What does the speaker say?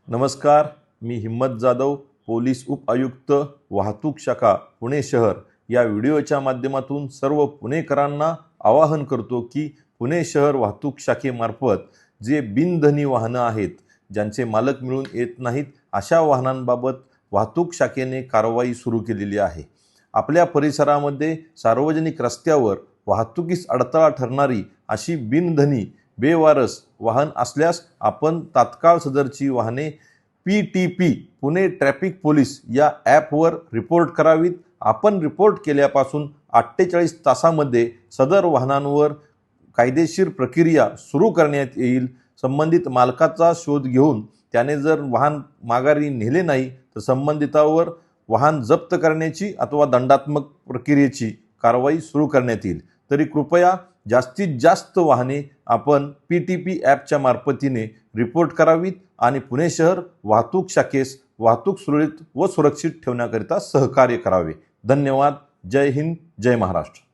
नमस्कार, मी हिम्मत जाधव, पोलीस उप-आयुक्त, वाहतूक शाखा, पुणे शहर या व्हिडिओच्या माध्यमातून सर्व पुणेकरांना आवाहन करतो की पुणे शहर वाहतूक शाखेमार्फत जे बिनधनी वाहनं आहेत, ज्यांचे मालक मिळून येत नाहीत, अशा वाहनांबाबत वाहतूक शाखेने कारवाई सुरू केलेली आहे। आपल्या परिसरामध्ये सार्वजनिक रस्त्यावर वाहतुकीस अडथळा ठरणारी अशी बिनधनी बेवारस वाहन असल्यास आपण तात्काळ सदरची वाहने PTP पुणे ट्रॅफिक पोलीस या ॲपवर रिपोर्ट करावीत। आपण रिपोर्ट केल्यापासून 48 तासामध्ये सदर वाहनांवर कायदेशीर प्रक्रिया सुरू करण्यात येईल। संबंधित मालकाचा शोध घेऊन त्याने जर वाहन माघारी नेले नाही तर संबंधितावर वाहन जप्त करण्याची अथवा दंडात्मक प्रक्रियेची कारवाई सुरू करण्यात येईल। तरी कृपया जास्तीत जास्त वाहने आपण PTP ॲपच्या मार्फतीने रिपोर्ट करावीत आणि पुणे शहर वाहतूक शाखेस वाहतूक सुरळीत व सुरक्षित ठेवण्याकरिता सहकार्य करावे। धन्यवाद। जय हिंद, जय महाराष्ट्र।